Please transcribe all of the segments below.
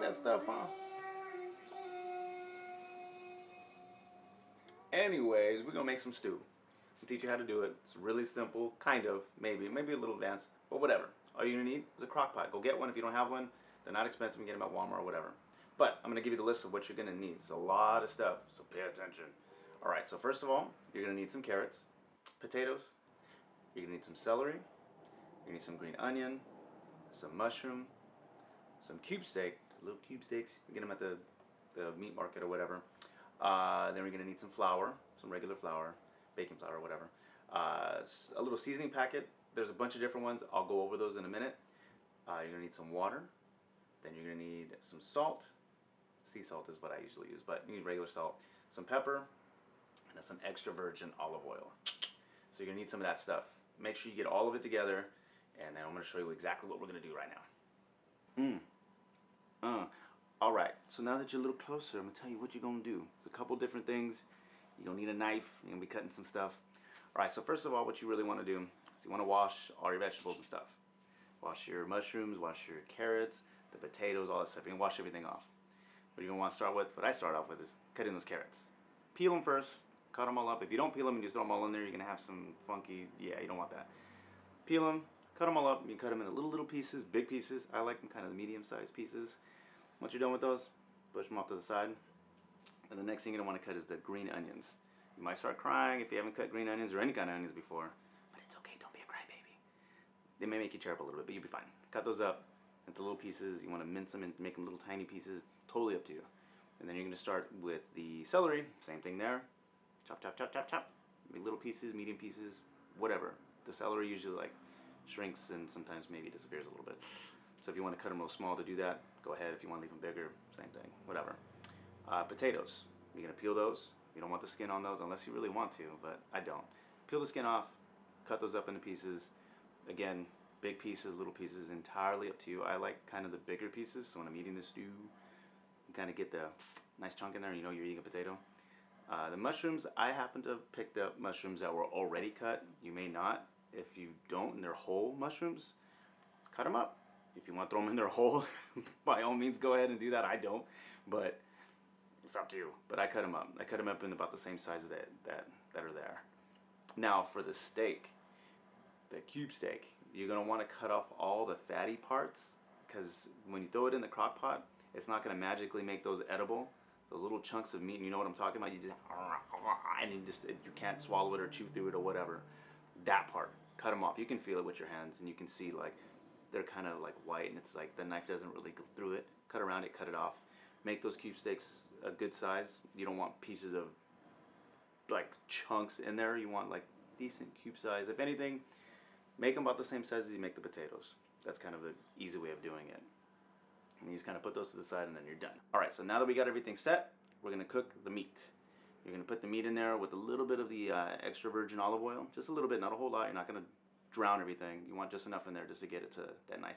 that stuff, huh? Anyways, we're gonna make some stew. I'll teach you how to do it. It's really simple, kind of, maybe a little advanced, but whatever. All you're gonna need is a crock pot. Go get one if you don't have one. They're not expensive. You can get them at Walmart or whatever. But I'm gonna give you the list of what you're gonna need. It's a lot of stuff, so pay attention. All right. So first of all, you're gonna need some carrots, potatoes. You're gonna need some celery. You're gonna need some green onion, some mushroom, some cube steak, little cube steaks. You get them at the meat market or whatever. Then we're gonna need some flour, some regular flour, baking flour or whatever. A little seasoning packet. There's a bunch of different ones. I'll go over those in a minute. You're gonna need some water. Then you're gonna need some salt. Sea salt is what I usually use, but you need regular salt. Some pepper, and then some extra virgin olive oil. So you're gonna need some of that stuff. Make sure you get all of it together, and then I'm gonna show you exactly what we're gonna do right now. All right, so now that you're a little closer, I'm gonna tell you what you're gonna do. There's a couple different things. You're gonna need a knife. You're gonna be cutting some stuff. All right, so first of all, what you really wanna do is you wanna wash all your vegetables and stuff. Wash your mushrooms, wash your carrots, the potatoes, all that stuff. You're gonna wash everything off. What you're gonna wanna start with, what I start off with is cutting those carrots. Peel them first, cut them all up. If you don't peel them and you just throw them all in there, you're gonna have some funky, yeah, you don't want that. Peel them, cut them all up. You cut them into little pieces, big pieces. I like them kind of the medium-sized pieces. Once you're done with those, push them off to the side. And the next thing you're gonna want to cut is the green onions. You might start crying if you haven't cut green onions or any kind of onions before, but it's okay. Don't be a crybaby. They may make you tear up a little bit, but you'll be fine. Cut those up into little pieces. You want to mince them and make them little tiny pieces. Totally up to you. And then you're gonna start with the celery. Same thing there. Chop, chop, chop, chop, chop. Make little pieces, medium pieces, whatever. The celery usually like shrinks and sometimes maybe disappears a little bit. So if you want to cut them real small to do that, go ahead. If you want to leave them bigger, same thing, whatever. Potatoes, you're going to peel those. You don't want the skin on those unless you really want to, but I don't. Peel the skin off, cut those up into pieces. Again, big pieces, little pieces, entirely up to you. I like kind of the bigger pieces, so when I'm eating the stew, you kind of get the nice chunk in there, and you know you're eating a potato. The mushrooms, I happen to have picked up mushrooms that were already cut. You may not. If you don't and they're whole mushrooms, cut them up. If you want to throw them in there whole, by all means go ahead and do that. I don't, but it's up to you. But I cut them up. I cut them up in about the same size that are there. Now for the steak, the cube steak, you're gonna want to cut off all the fatty parts because when you throw it in the crock pot, it's not gonna magically make those edible. Those little chunks of meat, and you know what I'm talking about. You just and you can't swallow it or chew through it or whatever. That part, cut them off. You can feel it with your hands, and you can see like they're kind of like white, and it's like the knife doesn't really go through it. Cut around it, cut it off. Make those cube steaks a good size. You don't want pieces of like chunks in there. You want like decent cube size. If anything, make them about the same size as you make the potatoes. That's kind of the easy way of doing it. And you just kind of put those to the side and then you're done. All right, so now that we got everything set, we're gonna cook the meat. You're gonna put the meat in there with a little bit of the extra virgin olive oil, just a little bit, not a whole lot. You're not gonna drown everything. You want just enough in there just to get it to that nice,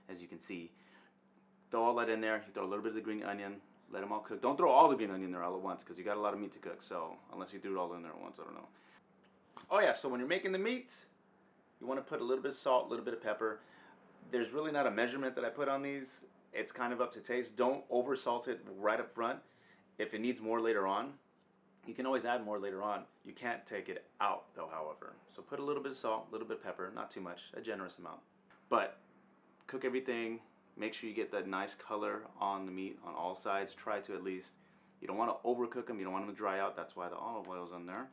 as you can see. Throw all that in there. You throw a little bit of the green onion, let them all cook. Don't throw all the green onion there all at once because you got a lot of meat to cook. So unless you threw it all in there at once, I don't know. Oh yeah, so when you're making the meat, you want to put a little bit of salt, a little bit of pepper. There's really not a measurement that I put on these. It's kind of up to taste. Don't over salt it right up front. If it needs more later on, you can always add more later on. You can't take it out though, however. So put a little bit of salt, a little bit of pepper, not too much, a generous amount. But cook everything. Make sure you get that nice color on the meat on all sides. Try to at least. You don't want to overcook them. You don't want them to dry out. That's why the olive oil is on there.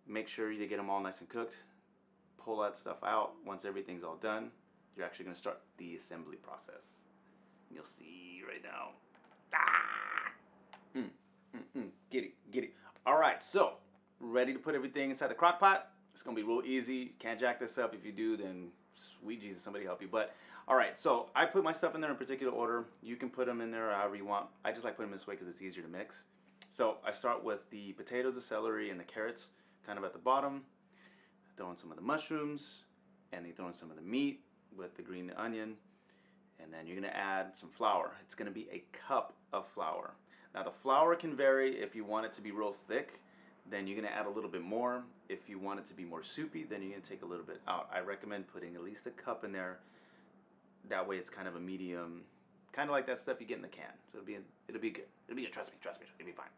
Make sure you get them all nice and cooked. Pull that stuff out. Once everything's all done, you're actually going to start the assembly process. You'll see right now. Get it, get it. All right, so ready to put everything inside the crock pot. It's going to be real easy. Can't jack this up. If you do, then sweet Jesus, somebody help you. But all right, so I put my stuff in there in particular order. You can put them in there however you want. I just like putting them this way because it's easier to mix. So I start with the potatoes, the celery, and the carrots kind of at the bottom. Throw in some of the mushrooms, and then throw in some of the meat with the green onion, and then you're going to add some flour. It's going to be a cup of flour. Now the flour can vary. If you want it to be real thick, then you're going to add a little bit more. If you want it to be more soupy, then you're going to take a little bit out. I recommend putting at least a cup in there. That way it's kind of a medium kind of like that stuff you get in the can. So it'll be good. It'll be good. Trust me. It'll be fine.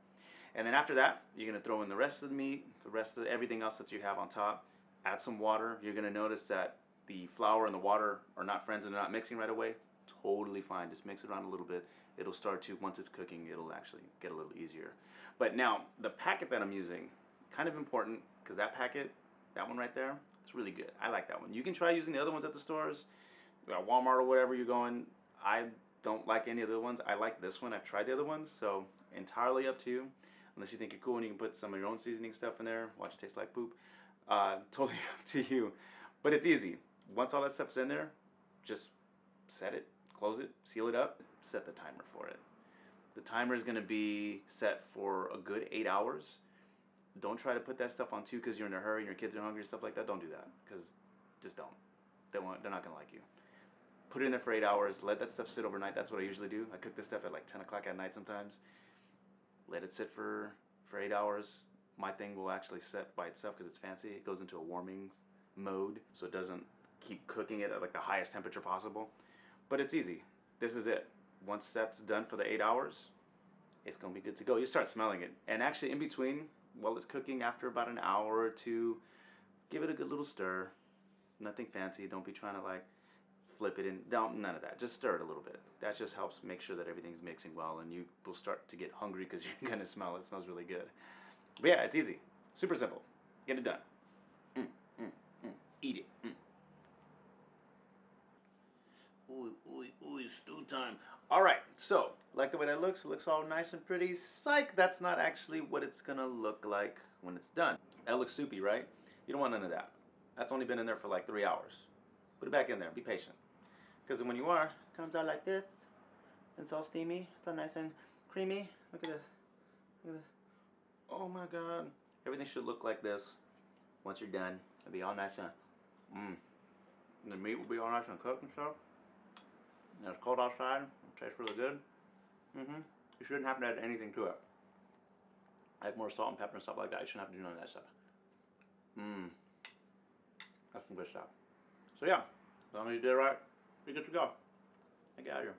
And then after that, you're gonna throw in the rest of the meat, the rest of everything else that you have on top. Add some water. You're gonna notice that the flour and the water are not friends and they're not mixing right away. Totally fine. Just mix it around a little bit. It'll start to, once it's cooking, it'll actually get a little easier. But now, the packet that I'm using, kind of important, because that packet, that one right there, it's really good. I like that one. You can try using the other ones at the stores, at Walmart or wherever you're going. I don't like any of the other ones. I like this one. I've tried the other ones, so entirely up to you. Unless you think you're cool and you can put some of your own seasoning stuff in there, watch it taste like poop. Totally up to you. But it's easy. Once all that stuff's in there, just set it, close it, seal it up, set the timer for it. The timer is going to be set for a good 8 hours. Don't try to put that stuff on 2 because you're in a hurry and your kids are hungry and stuff like that. Don't do that, because just don't. They're not going to like you. Put it in there for 8 hours. Let that stuff sit overnight. That's what I usually do. I cook this stuff at like 10 o'clock at night sometimes. Let it sit for 8 hours. My thing will actually set by itself because it's fancy. It goes into a warming mode, so it doesn't keep cooking it at like the highest temperature possible. But it's easy. This is it. Once that's done for the 8 hours, it's going to be good to go. You start smelling it. And actually in between, while it's cooking, after about an hour or two, give it a good little stir. Nothing fancy. Don't be trying to like flip it in. None of that. Just stir it a little bit. That just helps make sure that everything's mixing well, and you will start to get hungry because you're going to smell it. It smells really good. But yeah, it's easy. Super simple. Get it done. Eat it. Ooh, stew time. All right, so like the way that looks. It looks all nice and pretty. Psych, that's not actually what it's gonna look like when it's done. That looks soupy, right? You don't want none of that. That's only been in there for like 3 hours. Put it back in there. Be patient. Because when you are, it comes out like this. It's all steamy. It's all nice and creamy. Look at this. Look at this. Oh my God. Everything should look like this once you're done. It'll be all nice and the meat will be all nice and cooked and stuff. And it's cold outside. It tastes really good. You shouldn't have to add anything to it. Like more salt and pepper and stuff like that. You shouldn't have to do none of that stuff. That's some good stuff. So yeah, as long as you did it right, you're good to go. I get out of here.